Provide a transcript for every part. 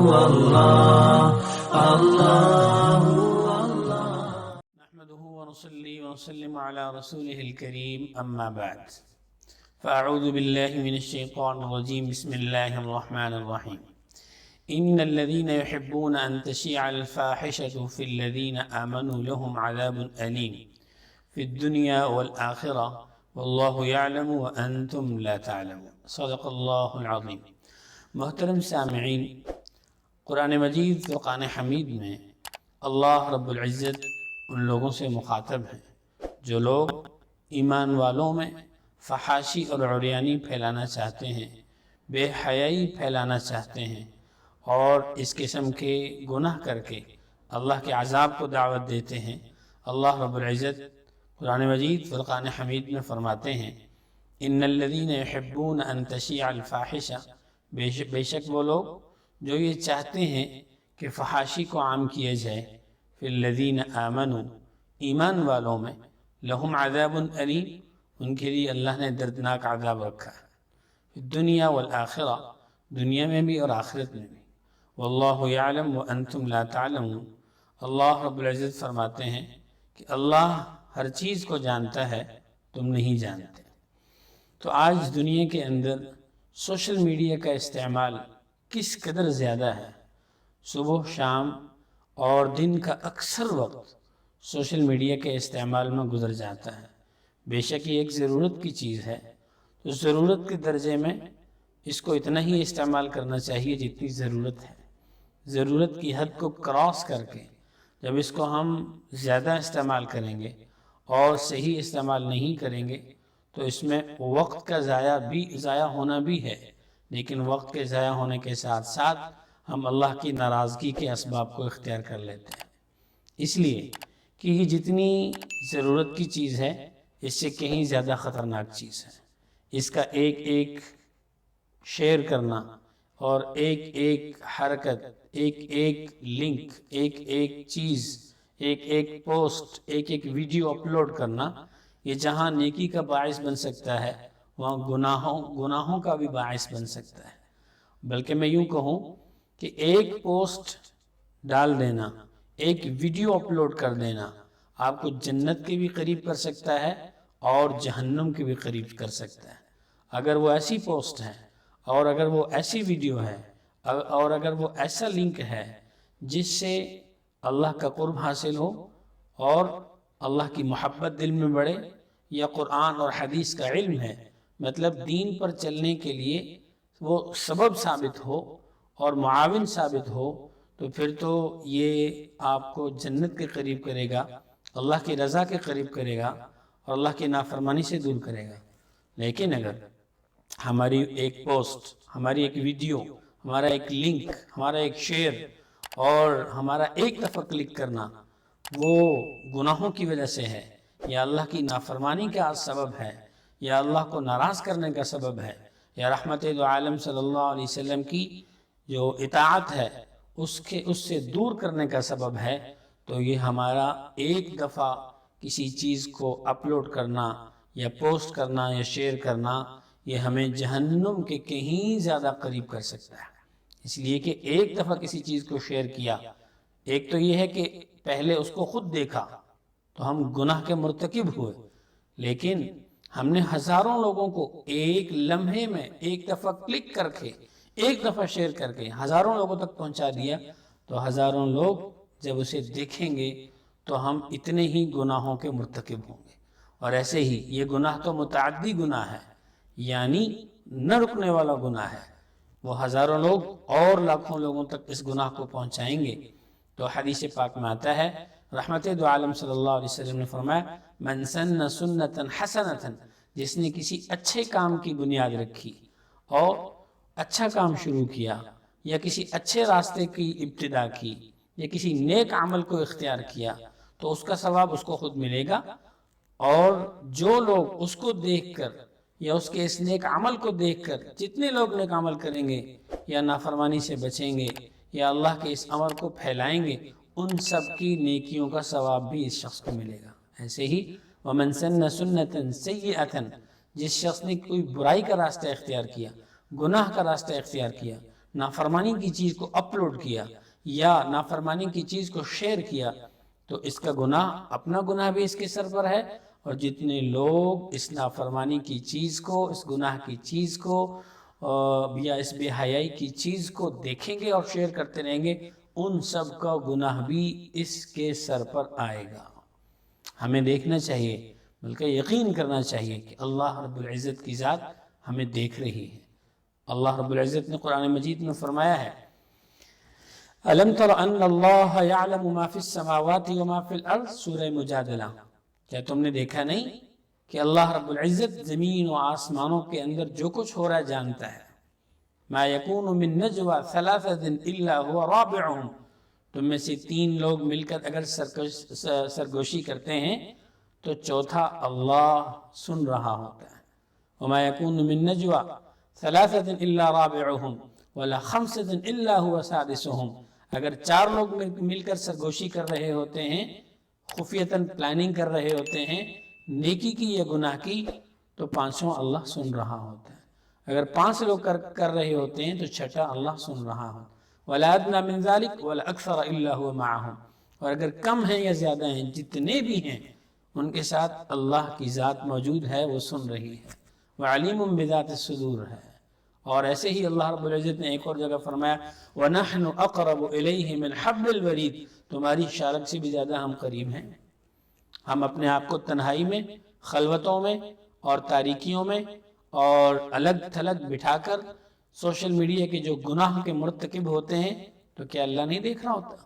الله نحمده ونصلي ونسلم على رسوله الكريم أما بعد فأعوذ بالله من الشيطان الرجيم بسم الله الرحمن الرحيم إن الذين يحبون أن تشيع الفاحشة في الذين آمنوا لهم عذاب أليم في الدنيا والآخرة والله يعلم وأنتم لا تعلمون صدق الله العظيم۔ محترم سامعین، قرآن مجید فرقان حمید میں اللہ رب العزت ان لوگوں سے مخاطب ہیں جو لوگ ایمان والوں میں فحاشی اور عریانی پھیلانا چاہتے ہیں، بے حیائی پھیلانا چاہتے ہیں اور اس قسم کے گناہ کر کے اللہ کے عذاب کو دعوت دیتے ہیں۔ اللہ رب العزت قرآن مجید فرقان حمید میں فرماتے ہیں ان الذین یحبون ان تشیع الفاحشہ، بے شک وہ لوگ جو یہ چاہتے ہیں کہ فحاشی کو عام کیا جائے، فی الذین آمنوا، ایمان والوں میں، لہم عذاب علیم، ان کے لیے اللہ نے دردناک عذاب رکھا ہے، دنیا والآخرہ، دنیا میں بھی اور آخرت میں بھی، واللہ یعلم وانتم لا تعلمون، اللہ رب العزت فرماتے ہیں کہ اللہ ہر چیز کو جانتا ہے، تم نہیں جانتے۔ تو آج دنیا کے اندر سوشل میڈیا کا استعمال کس قدر زیادہ ہے، صبح شام اور دن کا اکثر وقت سوشل میڈیا کے استعمال میں گزر جاتا ہے۔ بے شک یہ ایک ضرورت کی چیز ہے، تو ضرورت کے درجے میں اس کو اتنا ہی استعمال کرنا چاہیے جتنی ضرورت ہے۔ ضرورت کی حد کو کراس کر کے جب اس کو ہم زیادہ استعمال کریں گے اور صحیح استعمال نہیں کریں گے تو اس میں وقت کا ضائع ہونا بھی ہے، لیکن وقت کے ضائع ہونے کے ساتھ ساتھ ہم اللہ کی ناراضگی کے اسباب کو اختیار کر لیتے ہیں۔ اس لیے کہ یہ جتنی ضرورت کی چیز ہے اس سے کہیں زیادہ خطرناک چیز ہے۔ اس کا ایک ایک شیئر کرنا اور ایک ایک حرکت، ایک ایک لنک، ایک ایک چیز، ایک ایک پوسٹ، ایک ایک ویڈیو اپلوڈ کرنا، یہ جہاں نیکی کا باعث بن سکتا ہے وہاں گناہوں کا بھی باعث بن سکتا ہے۔ بلکہ میں یوں کہوں کہ ایک پوسٹ ڈال دینا، ایک ویڈیو اپلوڈ کر دینا آپ کو جنت کے بھی قریب کر سکتا ہے اور جہنم کے بھی قریب کر سکتا ہے، اگر وہ ایسی پوسٹ ہے اور اگر وہ ایسی ویڈیو ہے اور اگر وہ ایسا لنک ہے جس سے اللہ کا قرب حاصل ہو اور اللہ کی محبت دل میں بڑھے، یا قرآن اور حدیث کا علم ہے، مطلب دین پر چلنے کے لیے وہ سبب ثابت ہو اور معاون ثابت ہو، تو پھر تو یہ آپ کو جنت کے قریب کرے گا، اللہ کی رضا کے قریب کرے گا اور اللہ کی نافرمانی سے دور کرے گا۔ لیکن اگر ہماری ایک پوسٹ، ہماری ایک ویڈیو، ہمارا ایک لنک، ہمارا ایک شیئر اور ہمارا ایک دفعہ کلک کرنا وہ گناہوں کی وجہ سے ہے، یا اللہ کی نافرمانی کا سبب ہے، یا اللہ کو ناراض کرنے کا سبب ہے، یا رحمت دو عالم صلی اللہ علیہ وسلم کی جو اطاعت ہے اس سے دور کرنے کا سبب ہے، تو یہ ہمارا ایک دفعہ کسی چیز کو اپلوڈ کرنا یا پوسٹ کرنا یا شیئر کرنا یہ ہمیں جہنم کے کہیں زیادہ قریب کر سکتا ہے۔ اس لیے کہ ایک دفعہ کسی چیز کو شیئر کیا، ایک تو یہ ہے کہ پہلے اس کو خود دیکھا تو ہم گناہ کے مرتکب ہوئے، لیکن ہم نے ہزاروں لوگوں کو ایک لمحے میں ایک دفعہ کلک کر کے، ایک دفعہ شیئر کر کے ہزاروں لوگوں تک پہنچا دیا، تو ہزاروں لوگ جب اسے دیکھیں گے تو ہم اتنے ہی گناہوں کے مرتکب ہوں گے۔ اور ایسے ہی یہ گناہ تو متعدی گناہ ہے، یعنی نہ رکنے والا گناہ ہے، وہ ہزاروں لوگ اور لاکھوں لوگوں تک اس گناہ کو پہنچائیں گے۔ تو حدیث پاک میں آتا ہے، رحمت دو عالم صلی اللہ علیہ وسلم نے فرمایا من سن سنتا حسنتا، جس نے کسی اچھے کام کی بنیاد رکھی اور اچھا کام شروع کیا یا کسی اچھے راستے کی ابتدا کی یا کسی نیک عمل کو اختیار کیا تو اس کا ثواب اس کو خود ملے گا، اور جو لوگ اس کو دیکھ کر یا اس کے اس نیک عمل کو دیکھ کر جتنے لوگ نیک عمل کریں گے یا نافرمانی سے بچیں گے یا اللہ کے اس امر کو پھیلائیں گے، ان سب کی نیکیوں کا ثواب بھی اس شخص کو ملے گا۔ ایسے ہی وَمَنْ سَنَّ سُنَّةً سَيِّئَةً، جس شخص نے کوئی برائی کا راستہ اختیار کیا، گناہ کا راستہ اختیار کیا، نافرمانی کی چیز کو اپلوڈ کیا یا نافرمانی کی چیز کو شیئر کیا تو اس کا گناہ، اپنا گناہ بھی اس کے سر پر ہے، اور جتنے لوگ اس نافرمانی کی چیز کو، اس گناہ کی چیز کو یا اس بے حیائی کی چیز کو دیکھیں گے اور شیئر کرتے رہیں گے، ان سب کا گناہ بھی اس کے سر پر آئے گا۔ ہمیں دیکھنا چاہیے، بلکہ یقین کرنا چاہیے کہ اللہ رب العزت کی ذات ہمیں دیکھ رہی ہے۔ اللہ رب العزت نے قرآن مجید میں فرمایا ہے أَلَمْ تَرَ أَنَّ اللَّهَ يَعْلَمُ مَا فِي السَّمَاوَاتِ وَمَا فِي الْأَرْضِ سورہ مجادلہ۔ کیا تم نے دیکھا نہیں کہ اللہ رب العزت زمین و آسمانوں کے اندر جو کچھ ہو رہا ہے جانتا ہے۔ مَا يَكُونُ مِن نَجْوَى ثَلَاثَةٍ إِلَّا هُوَ رَابِعُهُمْ، تم میں سے 3 لوگ مل کر اگر سرگوشی کرتے ہیں تو چوتھا اللہ سن رہا ہوتا ہے۔ وَمَا يَكُونُ مِن نَجْوَى ثَلَاثَةٍ إِلَّا رَابِعُهُمْ وَلَا خَمْسَةٍ إِلَّا هُوَ سَادِسُهُمْ، اگر 4 لوگ مل کر سرگوشی کر رہے ہوتے ہیں، خفیتاً پلاننگ کر رہے ہوتے ہیں نیکی کی یا گناہ کی، تو 5واں اللہ سن رہا ہوتا ہے۔ اگر 5 لوگ کر رہے ہوتے ہیں تو 6واں اللہ سن رہا ہوتا ہے۔ وَلَا أَدْنَىٰ مِن ذَلِكَ وَلَا أَكْثَرَ إِلَّا هُوَ مَعَهُمْ، اور اگر کم ہیں یا زیادہ ہیں، جتنے بھی ہیں ان کے ساتھ اللہ کی ذات موجود ہے، وہ سن رہی ہے۔ وَعَلِيمٌ بِذَاتِ الصُّدُورِ ہے۔ اور ایسے ہی اللہ رب العزت نے ایک اور جگہ فرمایا وَنَحْنُ أَقْرَبُ إِلَيْهِ مِنْ حَبْلِ الْوَرِيدِ، تمہاری شارک سے بھی زیادہ ہم قریب ہیں۔ ہم اپنے آپ کو تنہائی میں، خلوتوں میں اور تاریکیوں میں اور الگ تھلگ بٹھا کر سوشل میڈیا کے جو گناہ کے مرتکب ہوتے ہیں، تو کیا اللہ نہیں دیکھ رہا ہوتا؟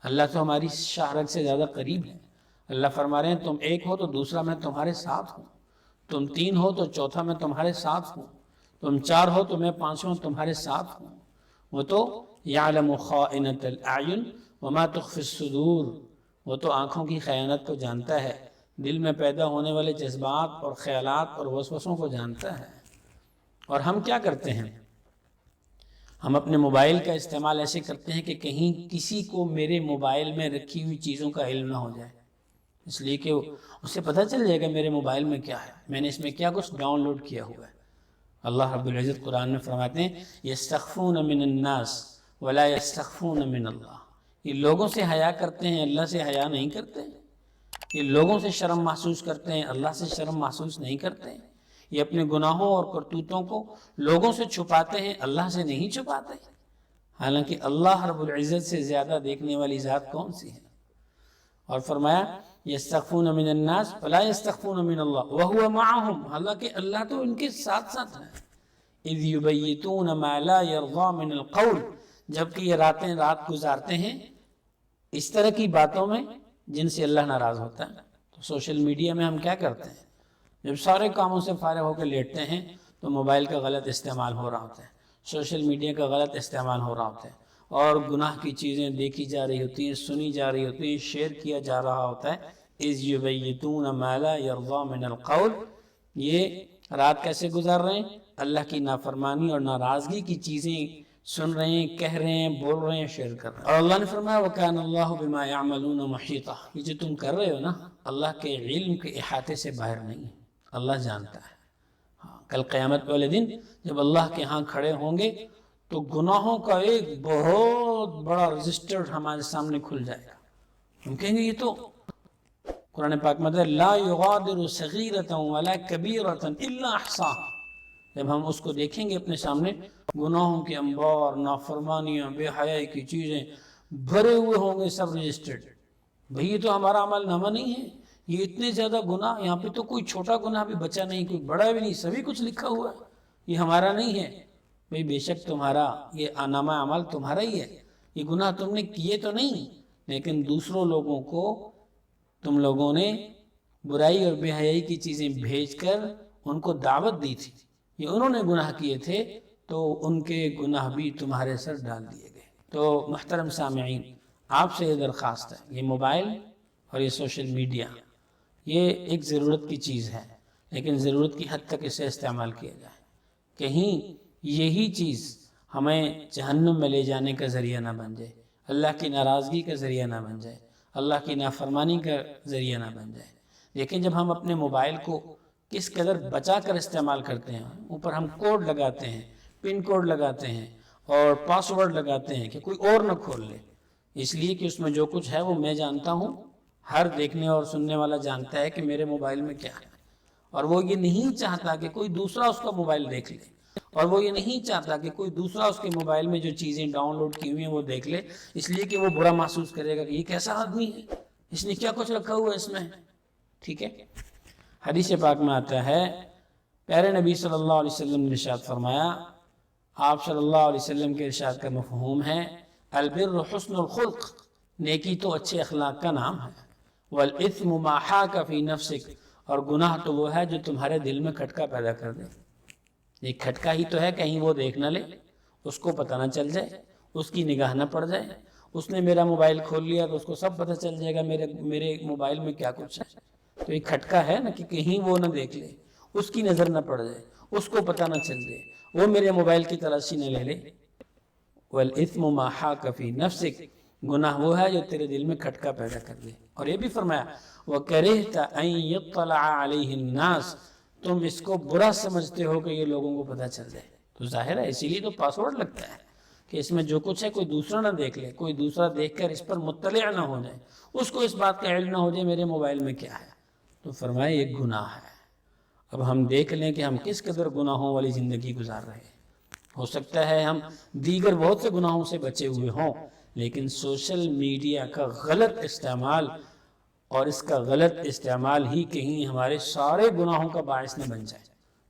اللہ تو ہماری شارک سے زیادہ قریب ہے۔ اللہ فرما رہے ہیں تم ایک ہو تو دوسرا میں تمہارے ساتھ ہوں، تم 3 ہو تو چوتھا میں تمہارے ساتھ ہوں، تم 4 ہو تو میں 5واں تمہارے ساتھ ہوں۔ وہ تو یعلم خائنۃ الاعین وما تخفی الصدور، وہ تو آنکھوں کی خیانت کو جانتا ہے، دل میں پیدا ہونے والے جذبات اور خیالات اور وسوسوں کو جانتا ہے۔ اور ہم کیا کرتے ہیں؟ ہم اپنے موبائل کا استعمال ایسے کرتے ہیں کہ کہیں کسی کو میرے موبائل میں رکھی ہوئی چیزوں کا علم نہ ہو جائے، اس لیے کہ اسے پتہ چل جائے گا میرے موبائل میں کیا ہے، میں نے اس میں کیا کچھ ڈاؤن لوڈ کیا ہوا ہے۔ اللہ رب العزت قرآن میں فرماتے ہیں یستخفون من الناس ولا یستخفون من اللہ، یہ لوگوں سے حیا کرتے ہیں، اللہ سے حیا نہیں کرتے۔ یہ لوگوں سے شرم محسوس کرتے ہیں، اللہ سے شرم محسوس نہیں کرتے۔ یہ اپنے گناہوں اور کرتوتوں کو لوگوں سے چھپاتے ہیں، اللہ سے نہیں چھپاتے، حالانکہ اللہ رب العزت سے زیادہ دیکھنے والی ذات کون سی ہے؟ اور فرمایا یستخفون من الناس ولا یستخفون من اللہ وهو معهم، حالانکہ اللہ تو ان کے ساتھ ساتھ ہے۔ اذ یبیتون ما لا یرضى من القول، جبکہ یہ رات گزارتے ہیں اس طرح کی باتوں میں جن سے اللہ ناراض ہوتا ہے۔ تو سوشل میڈیا میں ہم کیا کرتے ہیں؟ جب سارے کاموں سے فارغ ہو کے لیٹتے ہیں تو موبائل کا غلط استعمال ہو رہا ہوتا ہے، سوشل میڈیا کا غلط استعمال ہو رہا ہوتا ہے، اور گناہ کی چیزیں دیکھی جا رہی ہوتی ہیں، سنی جا رہی ہوتی ہیں، شیئر کیا جا رہا ہوتا ہے۔ اذ یبیتون ما لا یرضى من القول، یہ رات کیسے گزار رہے ہیں؟ اللہ کی نافرمانی اور ناراضگی کی چیزیں سن رہے ہیں، کہہ رہے ہیں، بول رہے ہیں، شیئر کر رہے ہیں۔ اور اللہ نے فرمایا وَكَانَ اللَّهُ بِمَا يَعْمَلُونَ مُحِيطًا، یہ جو تم کر رہے ہو نا، اللہ کے علم کے احاطے سے باہر نہیں ہے، اللہ جانتا ہے۔ کل قیامت والے دن جب اللہ کے ہاں کھڑے ہوں گے تو گناہوں کا ایک بہت بڑا رجسٹر ہمارے سامنے کھل جائے گا۔ ہم کہیں گے یہ تو قرآن پاک میں ہے لا یغادر صغیرۃ ولا کبیرۃ الا احصاها، جب ہم اس کو دیکھیں گے اپنے سامنے، گناہوں کے انبار، نافرمانیاں، بے حیائی کی چیزیں بھرے ہوئے ہوں گے، سب رجسٹرڈ۔ بھئی یہ تو ہمارا عمل نامہ نہیں ہے، یہ اتنے زیادہ گناہ، یہاں پہ تو کوئی چھوٹا گناہ بھی بچا نہیں، کوئی بڑا بھی نہیں، سبھی کچھ لکھا ہوا ہے، یہ ہمارا نہیں ہے۔ بھئی بے شک تمہارا یہ نامہ عمل تمہارا ہی ہے، یہ گناہ تم نے کیے تو نہیں، لیکن دوسروں لوگوں کو تم لوگوں نے برائی اور بے حیائی کی چیزیں بھیج کر ان کو دعوت دی تھی، یہ انہوں نے گناہ کیے تھے تو ان کے گناہ بھی تمہارے سر ڈال دیے گئے۔ تو محترم سامعین، آپ سے یہ درخواست ہے، یہ موبائل اور یہ سوشل میڈیا یہ ایک ضرورت کی چیز ہے، لیکن ضرورت کی حد تک اسے استعمال کیا جائے، کہیں یہی چیز ہمیں جہنم میں لے جانے کا ذریعہ نہ بن جائے، اللہ کی ناراضگی کا ذریعہ نہ بن جائے، اللہ کی نافرمانی کا ذریعہ نہ بن جائے۔ لیکن جب ہم اپنے موبائل کو کس قدر بچا کر استعمال کرتے ہیں، اوپر ہم کوڈ لگاتے ہیں، پن کوڈ لگاتے ہیں، اور پاسورڈ لگاتے ہیں کہ کوئی اور نہ کھول لے، اس لیے کہ اس میں جو کچھ ہے وہ میں جانتا ہوں، ہر دیکھنے اور سننے والا جانتا ہے کہ میرے موبائل میں کیا ہے، اور وہ یہ نہیں چاہتا کہ کوئی دوسرا اس کا موبائل دیکھ لے، اور وہ یہ نہیں چاہتا کہ کوئی دوسرا اس کے موبائل میں جو چیزیں ڈاؤن لوڈ کی ہوئی ہیں وہ دیکھ لے، اس لیے کہ وہ برا محسوس کرے گا کہ یہ کیسا آدمی ہے، اس نے کیا کچھ رکھا ہوا ہے اس میں. ٹھیک ہے. حدیث پاک میں آتا ہے، پیارے نبی صلی اللہ علیہ وسلم نے ارشاد فرمایا، آپ صلی اللہ علیہ وسلم کے ارشاد کا مفہوم ہے البر حسن الخلق، نیکی تو اچھے اخلاق کا نام ہے، والاثم ما حاک فی نفسک، اور گناہ تو وہ ہے جو تمہارے دل میں کھٹکا پیدا کر دے. ایک کھٹکا ہی تو ہے، کہیں وہ دیکھ نہ لے، اس کو پتہ نہ چل جائے، اس کی نگاہ نہ پڑ جائے. اس نے میرا موبائل کھول لیا تو اس کو سب پتہ چل جائے گا میرے موبائل میں کیا کچھ ہے. تو ایک کھٹکا ہے نا کہ کہیں وہ نہ دیکھ لے، اس کی نظر نہ پڑ جائے، اس کو پتہ نہ چل جائے، وہ میرے موبائل کی تلاشی نہ لے لے. والاثم ما حاک فی نفسک، گناہ وہ ہے جو تیرے دل میں کھٹکا پیدا کر دے. اور یہ بھی فرمایا وَكَرِهْتَ أَن يَطَّلَعَ عَلَيْهِ النَّاسِ، تم اس کو برا سمجھتے ہو کہ یہ لوگوں کو پتہ چل جائے. تو ظاہر ہے اسی لیے تو پاسورڈ لگتا ہے کہ اس میں جو کچھ ہے کوئی دوسرا نہ دیکھ لے، کوئی دوسرا دیکھ کر اس پر مطلع نہ ہو جائے، اس کو اس بات کا علم نہ ہو جائے میرے موبائل میں کیا ہے. تو فرمایا یہ گناہ ہے. اب ہم دیکھ لیں کہ ہم کس قدر گناہوں والی زندگی گزار رہے ہیں. ہو سکتا ہے ہم دیگر بہت سے گناہوں سے بچے ہوئے ہوں، لیکن سوشل میڈیا کا غلط استعمال اور اس کا غلط استعمال ہی کہیں ہمارے سارے گناہوں کا باعث نہ بن جائے.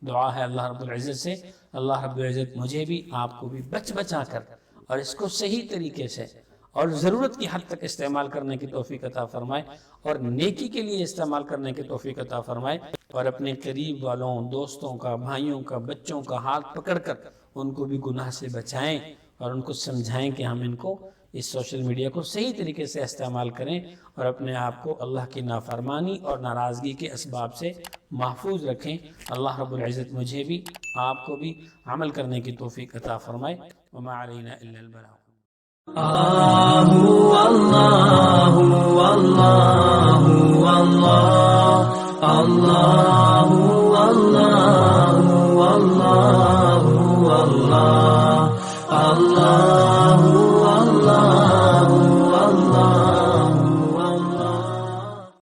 دعا ہے اللہ رب العزت سے، اللہ رب العزت مجھے بھی آپ کو بھی بچا کر اور اس کو صحیح طریقے سے اور ضرورت کی حد تک استعمال کرنے کی توفیق عطا فرمائے، اور نیکی کے لیے استعمال کرنے کی توفیق عطا فرمائے، اور اپنے قریب والوں، دوستوں کا، بھائیوں کا، بچوں کا ہاتھ پکڑ کر ان کو بھی گناہ سے بچائیں اور ان کو سمجھائیں کہ ہم ان کو اس سوشل میڈیا کو صحیح طریقے سے استعمال کریں، اور اپنے آپ کو اللہ کی نافرمانی اور ناراضگی کے اسباب سے محفوظ رکھیں. اللہ رب العزت مجھے بھی آپ کو بھی عمل کرنے کی توفیق عطا فرمائے. وما علینا الا البلاغ.